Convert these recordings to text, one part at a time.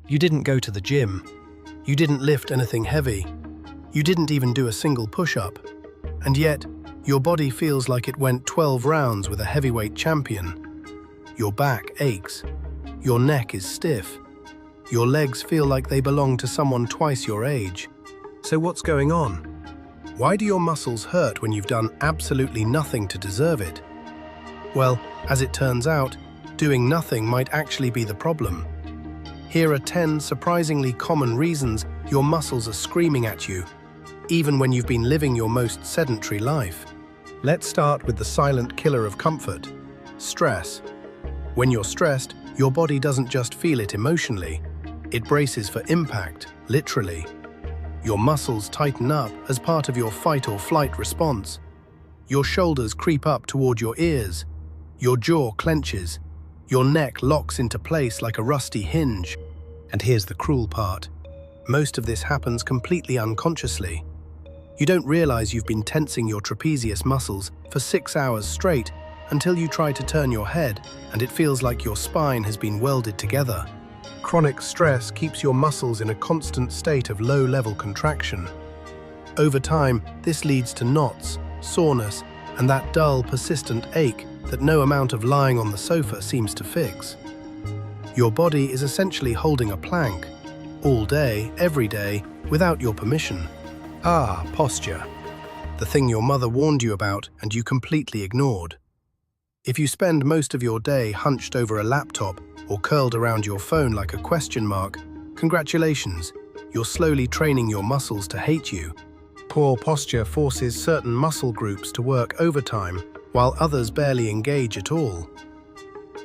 You didn't go to the gym. You didn't lift anything heavy. You didn't even do a single push-up. And yet, your body feels like it went 12 rounds with a heavyweight champion. Your back aches. Your neck is stiff. Your legs feel like they belong to someone twice your age. So what's going on? Why do your muscles hurt when you've done absolutely nothing to deserve it? Well, as it turns out, doing nothing might actually be the problem. Here are 10 surprisingly common reasons your muscles are screaming at you, even when you've been living your most sedentary life. Let's start with the silent killer of comfort: stress. When you're stressed, your body doesn't just feel it emotionally. It braces for impact, literally. Your muscles tighten up as part of your fight or flight response. Your shoulders creep up toward your ears. Your jaw clenches. Your neck locks into place like a rusty hinge. And here's the cruel part. Most of this happens completely unconsciously. You don't realize you've been tensing your trapezius muscles for 6 hours straight until you try to turn your head and it feels like your spine has been welded together. Chronic stress keeps your muscles in a constant state of low-level contraction. Over time, this leads to knots, soreness, and that dull, persistent ache that no amount of lying on the sofa seems to fix. Your body is essentially holding a plank, all day, every day, without your permission. Posture. The thing your mother warned you about and you completely ignored. If you spend most of your day hunched over a laptop or curled around your phone like a question mark, congratulations, you're slowly training your muscles to hate you. Poor posture forces certain muscle groups to work overtime, while others barely engage at all.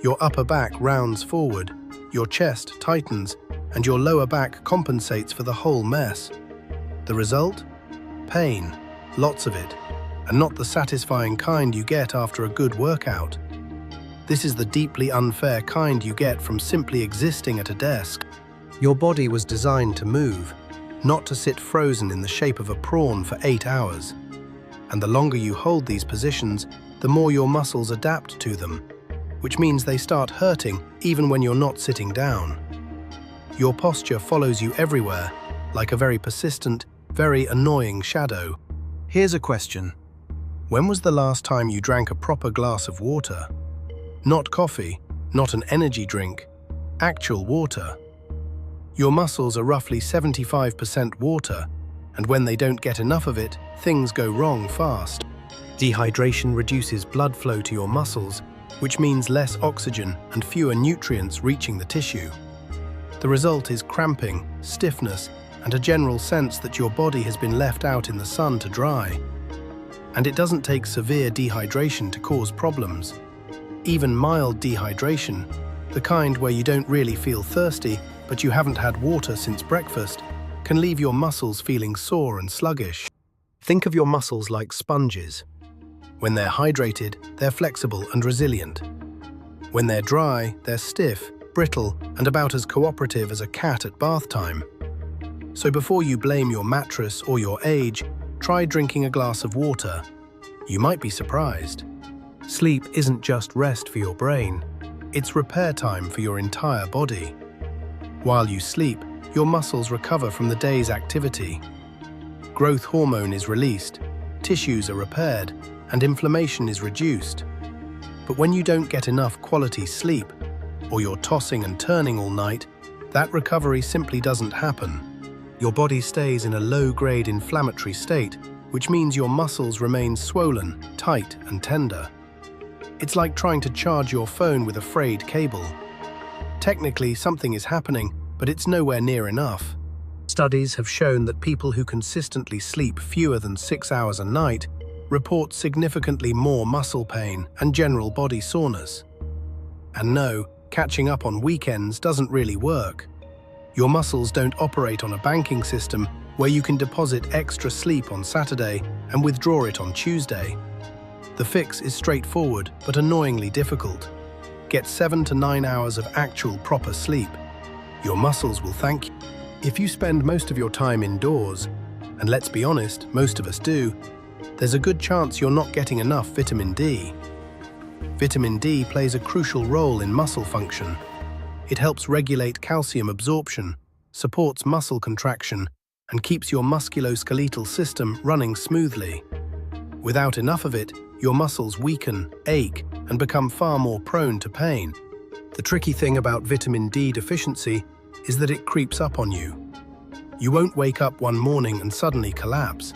Your upper back rounds forward, your chest tightens, and your lower back compensates for the whole mess. The result? Pain, lots of it, and not the satisfying kind you get after a good workout. This is the deeply unfair kind you get from simply existing at a desk. Your body was designed to move, not to sit frozen in the shape of a prawn for 8 hours. And the longer you hold these positions, the more your muscles adapt to them, which means they start hurting even when you're not sitting down. Your posture follows you everywhere, like a very persistent, very annoying shadow. Here's a question. When was the last time you drank a proper glass of water? Not coffee, not an energy drink, actual water. Your muscles are roughly 75% water, and when they don't get enough of it, things go wrong fast. Dehydration reduces blood flow to your muscles, which means less oxygen and fewer nutrients reaching the tissue. The result is cramping, stiffness, and a general sense that your body has been left out in the sun to dry. And it doesn't take severe dehydration to cause problems. Even mild dehydration, the kind where you don't really feel thirsty but you haven't had water since breakfast, can leave your muscles feeling sore and sluggish. Think of your muscles like sponges. When they're hydrated, they're flexible and resilient. When they're dry, they're stiff, brittle, and about as cooperative as a cat at bath time. So before you blame your mattress or your age, try drinking a glass of water. You might be surprised. Sleep isn't just rest for your brain, it's repair time for your entire body. While you sleep, your muscles recover from the day's activity. Growth hormone is released, tissues are repaired, and inflammation is reduced. But when you don't get enough quality sleep, or you're tossing and turning all night, that recovery simply doesn't happen. Your body stays in a low-grade inflammatory state, which means your muscles remain swollen, tight, and tender. It's like trying to charge your phone with a frayed cable. Technically, something is happening, but it's nowhere near enough. Studies have shown that people who consistently sleep fewer than 6 hours a night report significantly more muscle pain and general body soreness. And no, catching up on weekends doesn't really work. Your muscles don't operate on a banking system where you can deposit extra sleep on Saturday and withdraw it on Tuesday. The fix is straightforward but annoyingly difficult. Get 7 to 9 hours of actual proper sleep. Your muscles will thank you. If you spend most of your time indoors, and let's be honest, most of us do, there's a good chance you're not getting enough vitamin D. Vitamin D plays a crucial role in muscle function. It helps regulate calcium absorption, supports muscle contraction, and keeps your musculoskeletal system running smoothly. Without enough of it, your muscles weaken, ache, and become far more prone to pain. The tricky thing about vitamin D deficiency is that it creeps up on you. You won't wake up one morning and suddenly collapse.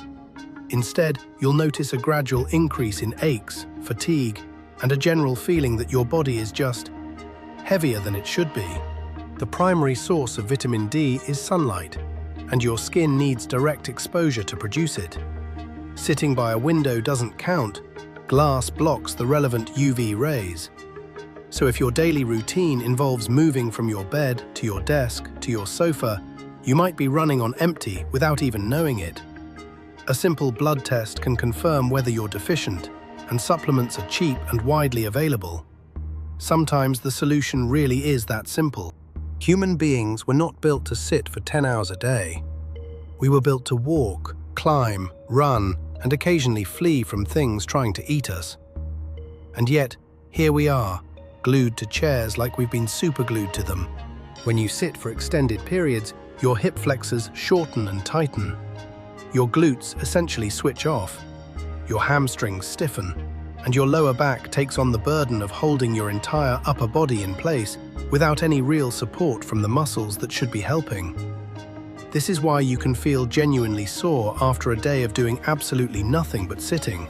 Instead, you'll notice a gradual increase in aches, fatigue, and a general feeling that your body is just heavier than it should be. The primary source of vitamin D is sunlight, and your skin needs direct exposure to produce it. Sitting by a window doesn't count. Glass blocks the relevant UV rays. So if your daily routine involves moving from your bed to your desk to your sofa, you might be running on empty without even knowing it. A simple blood test can confirm whether you're deficient, and supplements are cheap and widely available. Sometimes the solution really is that simple. Human beings were not built to sit for 10 hours a day. We were built to walk, climb, run, and occasionally flee from things trying to eat us. And yet, here we are, glued to chairs like we've been superglued to them. When you sit for extended periods, your hip flexors shorten and tighten. Your glutes essentially switch off. Your hamstrings stiffen, and your lower back takes on the burden of holding your entire upper body in place without any real support from the muscles that should be helping. This is why you can feel genuinely sore after a day of doing absolutely nothing but sitting.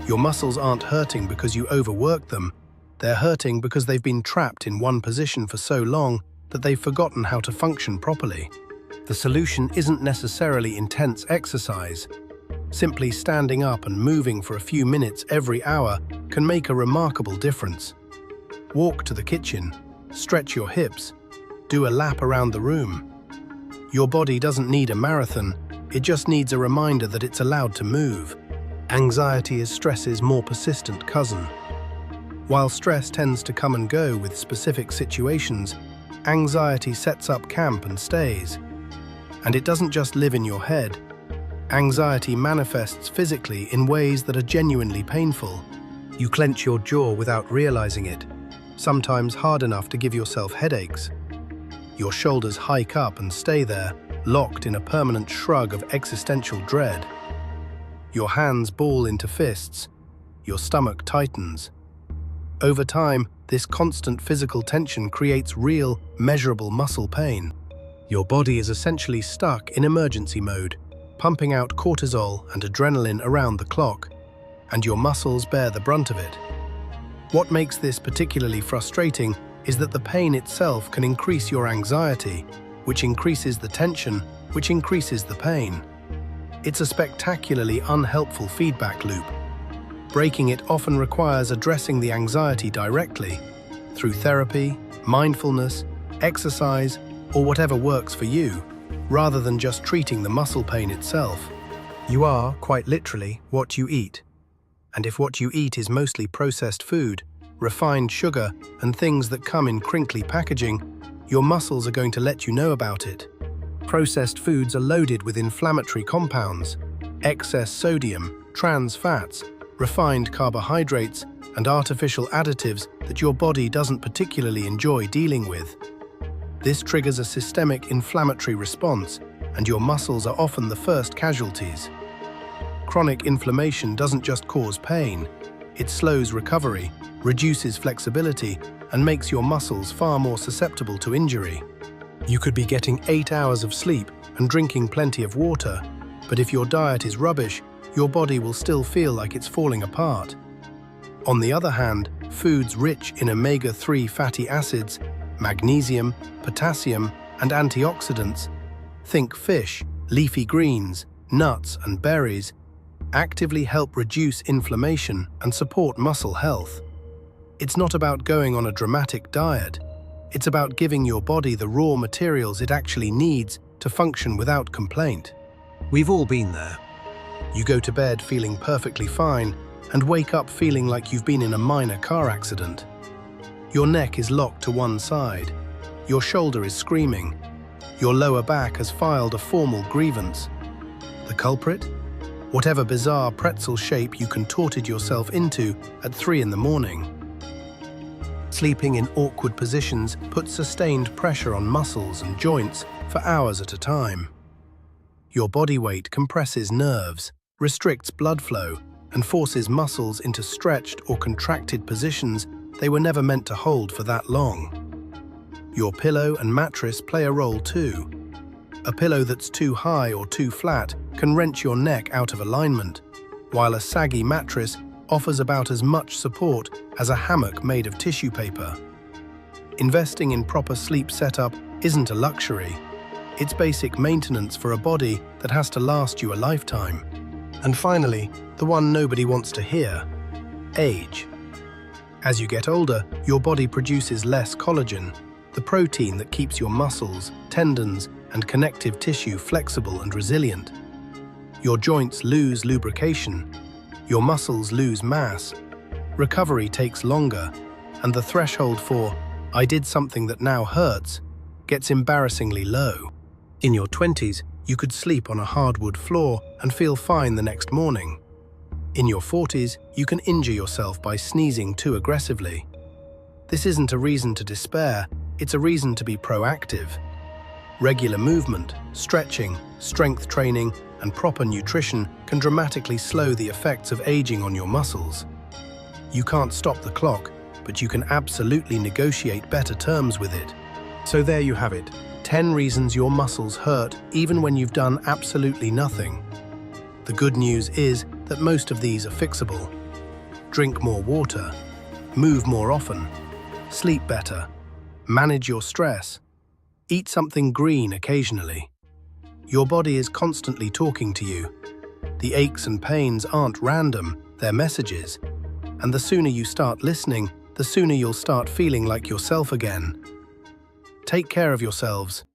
Your muscles aren't hurting because you overworked them. They're hurting because they've been trapped in one position for so long that they've forgotten how to function properly. The solution isn't necessarily intense exercise. Simply standing up and moving for a few minutes every hour can make a remarkable difference. Walk to the kitchen, stretch your hips, do a lap around the room. Your body doesn't need a marathon, it just needs a reminder that it's allowed to move. Anxiety is stress's more persistent cousin. While stress tends to come and go with specific situations, anxiety sets up camp and stays. And it doesn't just live in your head. Anxiety manifests physically in ways that are genuinely painful. You clench your jaw without realizing it, sometimes hard enough to give yourself headaches. Your shoulders hike up and stay there, locked in a permanent shrug of existential dread. Your hands ball into fists. Your stomach tightens. Over time, this constant physical tension creates real, measurable muscle pain. Your body is essentially stuck in emergency mode, pumping out cortisol and adrenaline around the clock, and your muscles bear the brunt of it. What makes this particularly frustrating is that the pain itself can increase your anxiety, which increases the tension, which increases the pain. It's a spectacularly unhelpful feedback loop. Breaking it often requires addressing the anxiety directly, through therapy, mindfulness, exercise, or whatever works for you, rather than just treating the muscle pain itself. You are, quite literally, what you eat. And if what you eat is mostly processed food, refined sugar, and things that come in crinkly packaging, your muscles are going to let you know about it. Processed foods are loaded with inflammatory compounds, excess sodium, trans fats, refined carbohydrates, and artificial additives that your body doesn't particularly enjoy dealing with. This triggers a systemic inflammatory response, and your muscles are often the first casualties. Chronic inflammation doesn't just cause pain, it slows recovery, reduces flexibility, and makes your muscles far more susceptible to injury. You could be getting 8 hours of sleep and drinking plenty of water, but if your diet is rubbish, your body will still feel like it's falling apart. On the other hand, foods rich in omega-3 fatty acids, magnesium, potassium, and antioxidants, think fish, leafy greens, nuts, and berries, actively help reduce inflammation and support muscle health. It's not about going on a dramatic diet. It's about giving your body the raw materials it actually needs to function without complaint. We've all been there. You go to bed feeling perfectly fine and wake up feeling like you've been in a minor car accident. Your neck is locked to one side. Your shoulder is screaming. Your lower back has filed a formal grievance. The culprit? Whatever bizarre pretzel shape you contorted yourself into at 3 in the morning. Sleeping in awkward positions puts sustained pressure on muscles and joints for hours at a time. Your body weight compresses nerves, restricts blood flow, and forces muscles into stretched or contracted positions they were never meant to hold for that long. Your pillow and mattress play a role too. A pillow that's too high or too flat can wrench your neck out of alignment, while a saggy mattress offers about as much support as a hammock made of tissue paper. Investing in proper sleep setup isn't a luxury. It's basic maintenance for a body that has to last you a lifetime. And finally, the one nobody wants to hear: age. As you get older, your body produces less collagen, the protein that keeps your muscles, tendons, and connective tissue flexible and resilient. Your joints lose lubrication, your muscles lose mass, recovery takes longer, and the threshold for "I did something that now hurts" gets embarrassingly low. In your 20s, you could sleep on a hardwood floor and feel fine the next morning. In your 40s, you can injure yourself by sneezing too aggressively. This isn't a reason to despair, it's a reason to be proactive. Regular movement, stretching, strength training, and proper nutrition can dramatically slow the effects of aging on your muscles. You can't stop the clock, but you can absolutely negotiate better terms with it. So there you have it, 10 reasons your muscles hurt even when you've done absolutely nothing. The good news is that most of these are fixable. Drink more water, move more often, sleep better, manage your stress, eat something green occasionally. Your body is constantly talking to you. The aches and pains aren't random, they're messages. And the sooner you start listening, the sooner you'll start feeling like yourself again. Take care of yourselves.